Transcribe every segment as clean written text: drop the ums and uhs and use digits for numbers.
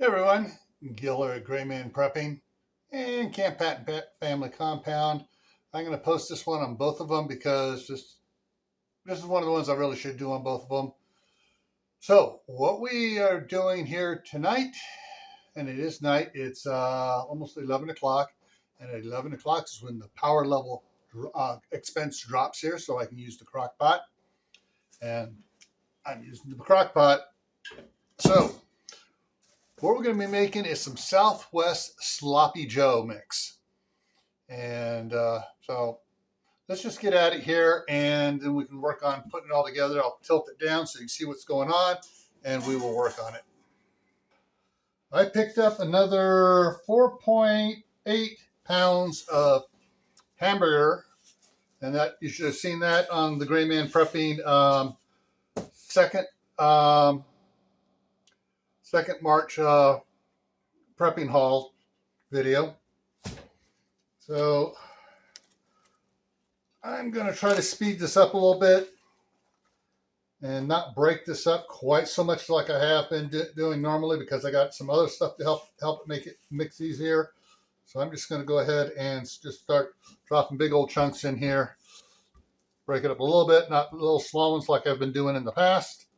Hey everyone, Giller at Gray Man Prepping and Camppatton Family Compound. I'm going to post this one on both of them because this is one of the ones I really should do on both of them. So what we are doing here tonight, and it is night, it's almost 11 o'clock, and at 11 o'clock is when the power level expense drops here, so I can use the crock pot. And I'm using the crock pot. So what we're going to be making is some Southwest Sloppy Joe mix. And so let's just get at it here, and then we can work on putting it all together. I'll tilt it down so you can see what's going on, and we will work on it. I picked up another 4.8 pounds of hamburger, and that you should have seen that on the Gray Man Prepping second March prepping haul video. So I'm going to try to speed this up a little bit and not break this up quite so much like I have been doing normally, because I got some other stuff to help make it mix easier. So I'm just going to go ahead and just start dropping big old chunks in here. Break it up a little bit, not little small ones like I've been doing in the past.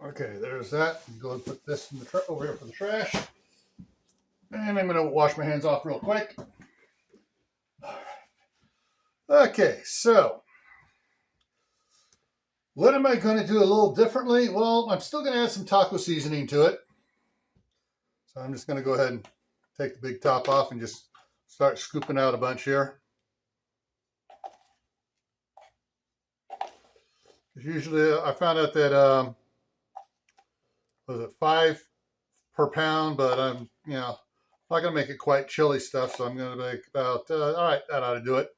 Okay, there's that. Go and put this in the over here for the trash. And I'm going to wash my hands off real quick. Okay, so what am I going to do a little differently? Well, I'm still going to add some taco seasoning to it. So I'm just going to go ahead and take the big top off and just start scooping out a bunch here. Usually I found out that, was it 5 per pound, but I'm, not going to make it quite chili stuff. So I'm going to make about, all right, that ought to do it.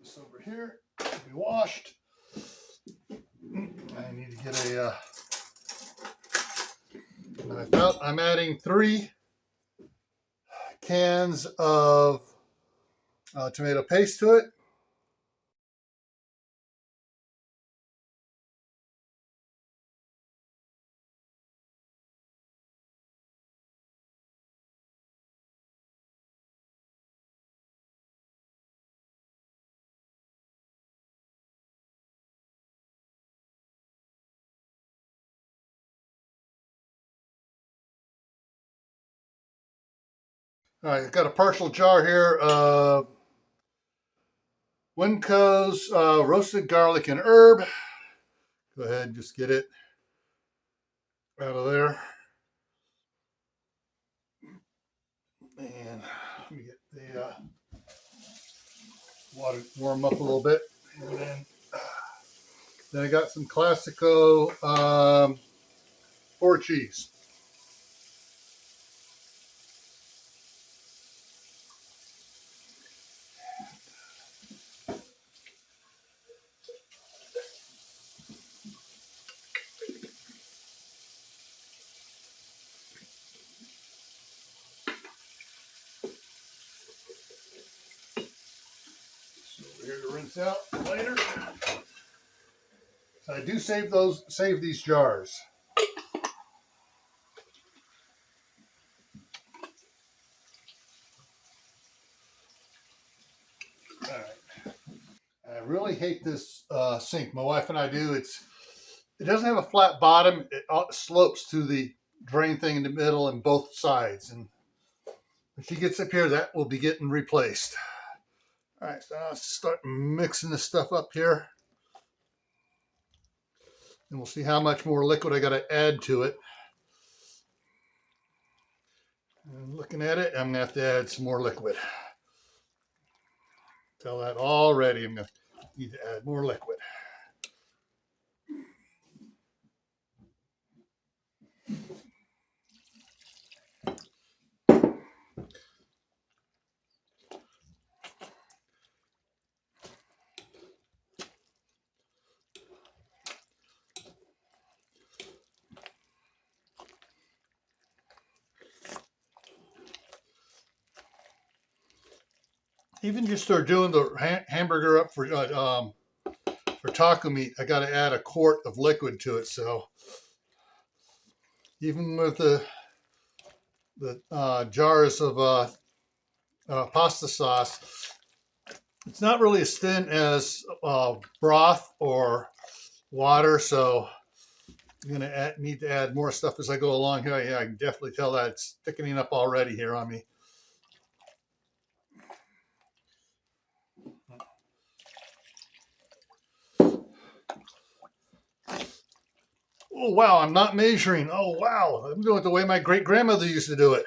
This over here to be washed. I need to get a, I'm adding 3 cans of tomato paste to it. All right, I've got a partial jar here of Winco's roasted garlic and herb. Go ahead and just get it out of there. And let me get the water warm up a little bit. And then I got some Classico 4 cheese. Here to rinse out later. So I do save these jars. All right. I really hate this sink. My wife and I do. It doesn't have a flat bottom. It slopes to the drain thing in the middle and both sides. And when she gets up here, that will be getting replaced. All right, so I'll start mixing this stuff up here. And we'll see how much more liquid I got to add to it. And looking at it, I'm going to have to add some more liquid. Tell that already, I'm going to need to add more liquid. even just start doing the hamburger up for taco meat, I got to add a quart of liquid to it. So even with the jars of pasta sauce, it's not really as thin as broth or water. So I'm gonna need to add more stuff as I go along here. Yeah, I can definitely tell that it's thickening up already here on me. Oh, wow, I'm not measuring. Oh, wow, I'm doing it the way my great-grandmother used to do it.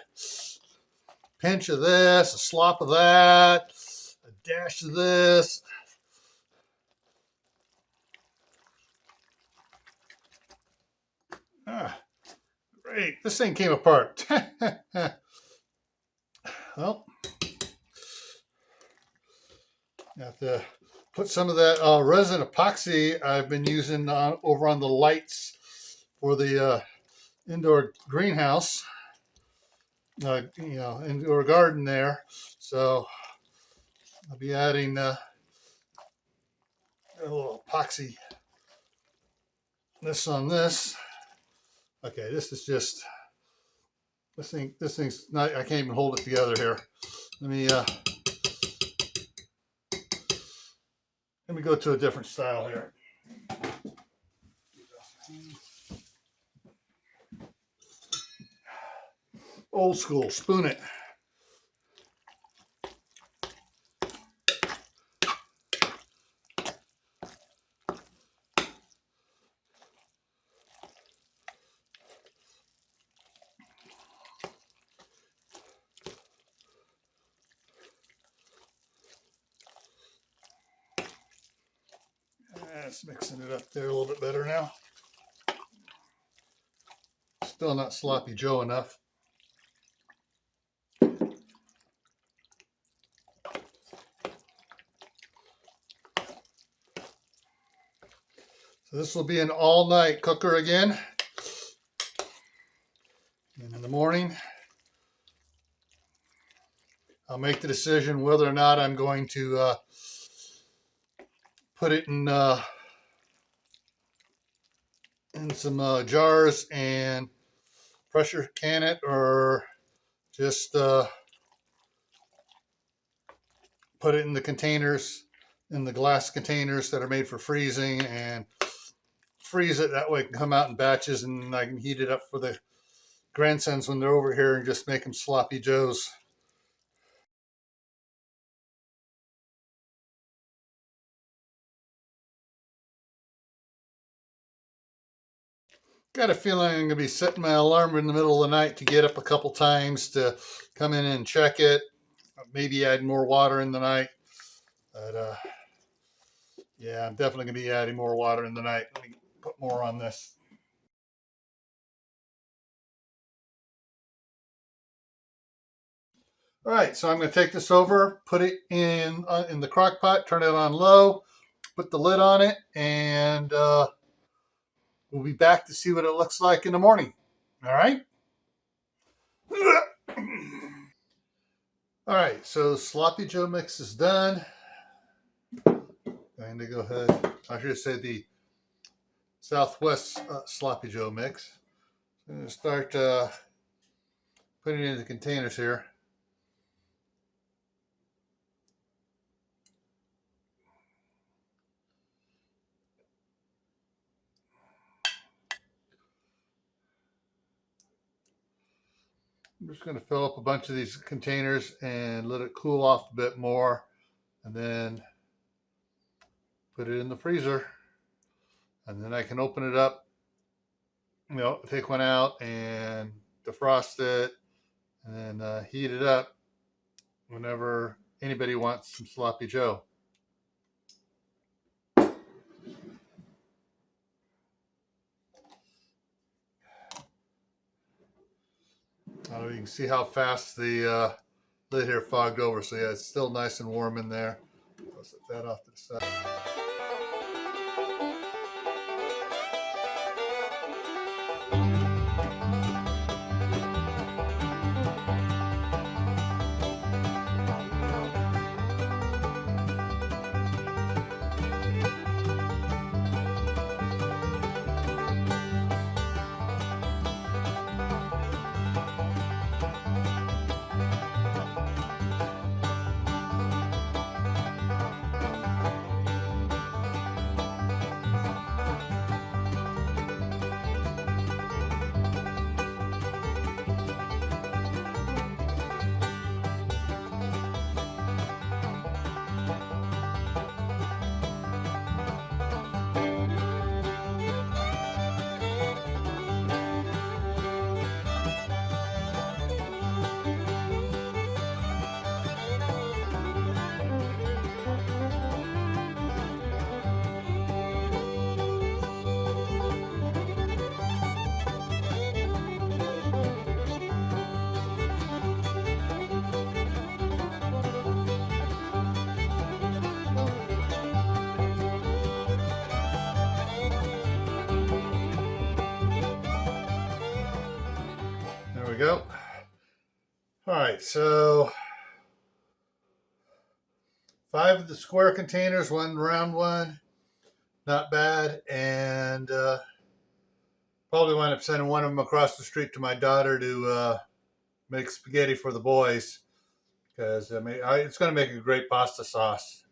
Pinch of this, a slop of that, a dash of this. Ah, great. This thing came apart. Well, I have to put some of that resin epoxy I've been using over on the lights for the indoor greenhouse, indoor garden there. So I'll be adding a little epoxy this on this. Okay, this is just this thing's not. I can't even hold it together here. Let me go to a different style here. Old school, spoon it. That's mixing it up there a little bit better now. Still not sloppy Joe enough. So this will be an all-night cooker again. And in the morning, I'll make the decision whether or not I'm going to put it in some jars and pressure can it, or just put it in the containers, in the glass containers that are made for freezing, and freeze it. That way it can come out in batches and I can heat it up for the grandsons when they're over here and just make them sloppy joes. Got a feeling I'm going to be setting my alarm in the middle of the night to get up a couple times to come in and check it. Maybe add more water in the night. But yeah, I'm definitely going to be adding more water in the night. Let me put more on this. All right, so I'm going to take this over, put it in the crock pot, turn it on low, put the lid on it, and we'll be back to see what it looks like in the morning. All right? All right, so sloppy Joe mix is done. Going to go ahead. I should say the Southwest sloppy Joe mix. I'm going to start putting it in the containers here. I'm just going to fill up a bunch of these containers and let it cool off a bit more, and then put it in the freezer. And then I can open it up, take one out and defrost it, and then heat it up whenever anybody wants some sloppy Joe. You can see how fast the lid here fogged over. So yeah, it's still nice and warm in there. I'll set that off to the side. There we go. All right, so 5 of the square containers, 1 round one. Not bad. And probably wind up sending one of them across the street to my daughter to make spaghetti for the boys. Because it's going to make a great pasta sauce.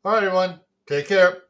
All right, everyone. Take care.